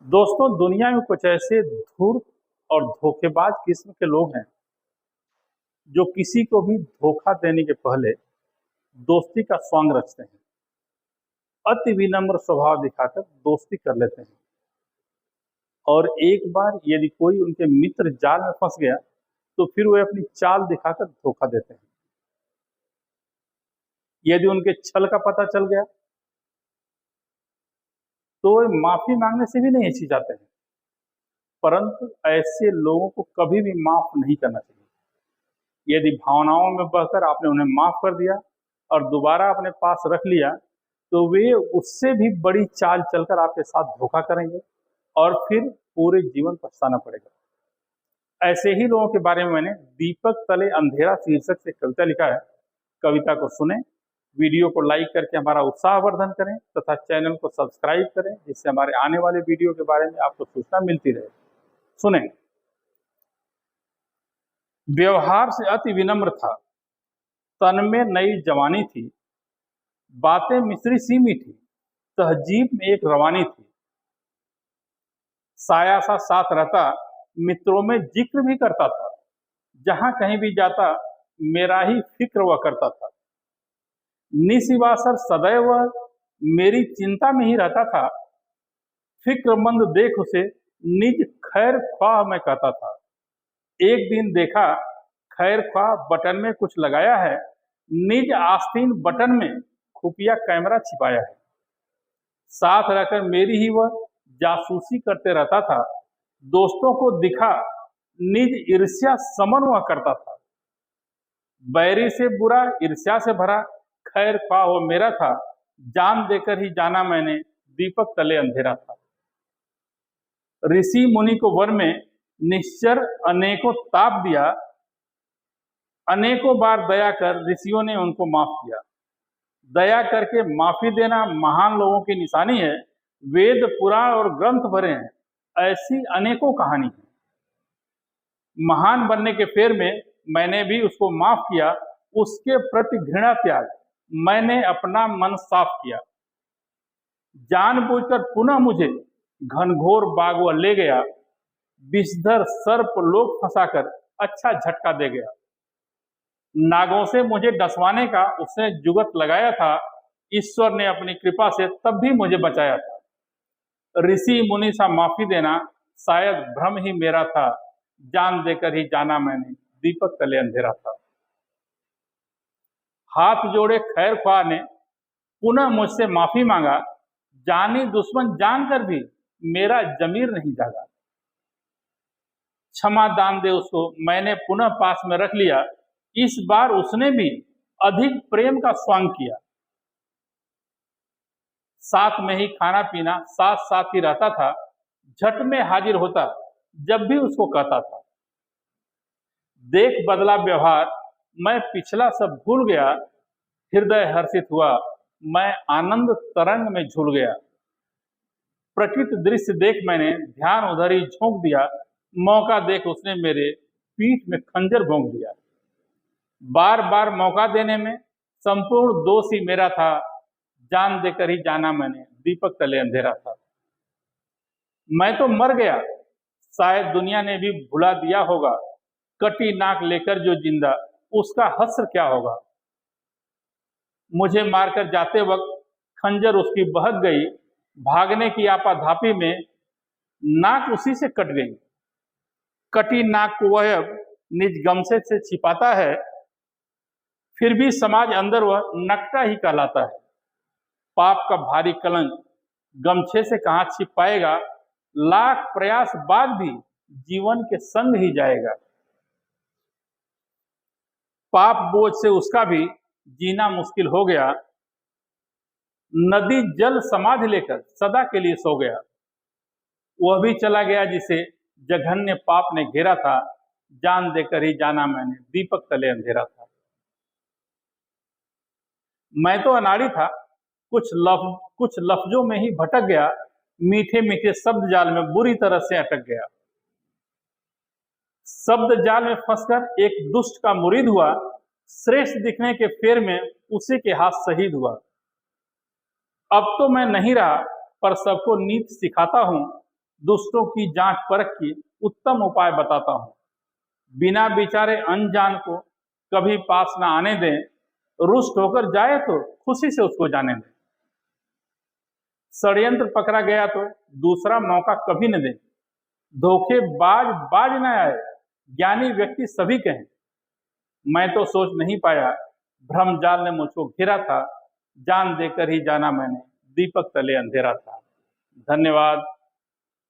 दोस्तों, दुनिया में कुछ ऐसे धूर्त और धोखेबाज किस्म के लोग हैं जो किसी को भी धोखा देने के पहले दोस्ती का स्वांग रचते हैं। अति विनम्र स्वभाव दिखाकर दोस्ती कर लेते हैं और एक बार यदि कोई उनके मित्र जाल में फंस गया तो फिर वे अपनी चाल दिखाकर धोखा देते हैं। यदि उनके छल का पता चल गया तो वे माफी मांगने से भी नहीं हिचकिचाते हैं, परंतु ऐसे लोगों को कभी भी माफ नहीं करना चाहिए। यदि भावनाओं में बहकर आपने उन्हें माफ कर दिया और दोबारा अपने पास रख लिया तो वे उससे भी बड़ी चाल चलकर आपके साथ धोखा करेंगे और फिर पूरे जीवन पछताना पड़ेगा। ऐसे ही लोगों के बारे में मैंने दीपक तले अंधेरा शीर्षक से कविता लिखा है। कविता को सुने, वीडियो को लाइक करके हमारा उत्साहवर्धन करें तथा चैनल को सब्सक्राइब करें, जिससे हमारे आने वाले वीडियो के बारे में आपको सूचना मिलती रहे। सुने। व्यवहार से अति विनम्र था, तन में नई जवानी थी, बातें मिश्री सी मीठी, तहजीब में एक रवानी थी। साया सा साथ रहता, मित्रों में जिक्र भी करता था, जहां कहीं भी जाता मेरा ही फिक्र वह करता था। निशिवासर सदैव मेरी चिंता में ही रहता था, फिक्रमंद देख उसे निज खैर ख्वाह मैं कहता था। एक दिन देखा खैर ख्वाह बटन में कुछ लगाया है, निज आस्तीन बटन में खुफिया कैमरा छिपाया है। साथ रहकर मेरी ही वह जासूसी करते रहता था, दोस्तों को दिखा निज ईर्ष्या समन वह करता था। बैरी से बुरा ईर्ष्या से भरा खैर ख्वाह वो मेरा था, जान देकर ही जाना मैंने दीपक तले अंधेरा था। ऋषि मुनि को वन में निश्चर अनेकों ताप दिया, अनेकों बार दया कर ऋषियों ने उनको माफ किया। दया करके माफी देना महान लोगों की निशानी है। वेद पुराण और ग्रंथ भरे हैं, ऐसी अनेकों कहानी है। महान बनने के फेर में मैंने भी उसको माफ किया, उसके प्रति घृणा त्याग मैंने अपना मन साफ किया। जानबूझकर पुनः मुझे घनघोर बाग वह ले गया, विषधर सर्प लोग फंसाकर अच्छा झटका दे गया। नागों से मुझे डसवाने का उसने जुगत लगाया था, ईश्वर ने अपनी कृपा से तब भी मुझे बचाया था। ऋषि मुनि सा माफी देना शायद भ्रम ही मेरा था, जान देकर ही जाना मैंने दीपक तले अंधेरा था। हाथ जोड़े खैर ख्वाह ने पुनः मुझसे माफी मांगा, जानी दुश्मन जानकर भी मेरा जमीर नहीं जागा। क्षमा दान दे उसको मैंने पुनः पास में रख लिया, इस बार उसने भी अधिक प्रेम का स्वांग किया। साथ में ही खाना पीना साथ साथ ही रहता था, झट में हाजिर होता जब भी उसको कहता था। देख बदला व्यवहार मैं पिछला सब भूल गया, हृदय हर्षित हुआ मैं आनंद तरंग में झूल गया। प्रकृति दृश्य देख मैंने ध्यान उधर ही झोंक दिया, मौका देख उसने मेरे पीठ में खंजर भोंक दिया। बार बार मौका देने में संपूर्ण दोष ही मेरा था, जान देकर ही जाना मैंने दीपक तले अंधेरा था। मैं तो मर गया, शायद दुनिया ने भी भुला दिया होगा, कटी नाक लेकर जो जिंदा उसका हस्र क्या होगा। मुझे मारकर जाते वक्त खंजर उसकी बहक गई, भागने की आपाधापी में नाक उसी से कट गई। कटी नाक को वह अब निज गमछे से छिपाता है, फिर भी समाज अंदर वह नकटा ही कहलाता है। पाप का भारी कलंक गमछे से कहाँ छिप पाएगा, लाख प्रयास बाद भी जीवन के संग ही जाएगा। पाप बोझ से उसका भी जीना मुश्किल हो गया, नदी जल समाधि लेकर सदा के लिए सो गया। वह भी चला गया जिसे जघन्य पाप ने घेरा था, जान देकर ही जाना मैंने दीपक तले अंधेरा था। मैं तो अनाड़ी था, कुछ लफ्जों में ही भटक गया, मीठे मीठे शब्द जाल में बुरी तरह से अटक गया। शब्द जाल में फंसकर एक दुष्ट का मुरीद हुआ, श्रेष्ठ दिखने के फेर में उसी के हाथ शहीद हुआ। अब तो मैं नहीं रहा, पर सबको नीति सिखाता हूं, दुष्टों की जांच परख की उत्तम उपाय बताता हूँ। बिना विचारे अनजान को कभी पास न आने दें। रुष्ट होकर जाए तो खुशी से उसको जाने दें। षड्यंत्र पकड़ा गया तो दूसरा मौका कभी न दें। धोखेबाज बाज न आए, ज्ञानी व्यक्ति सभी कहें। मैं तो सोच नहीं पाया, भ्रमजाल ने मुझको घेरा था। जान देकर ही जाना मैंने, दीपक तले अंधेरा था। धन्यवाद।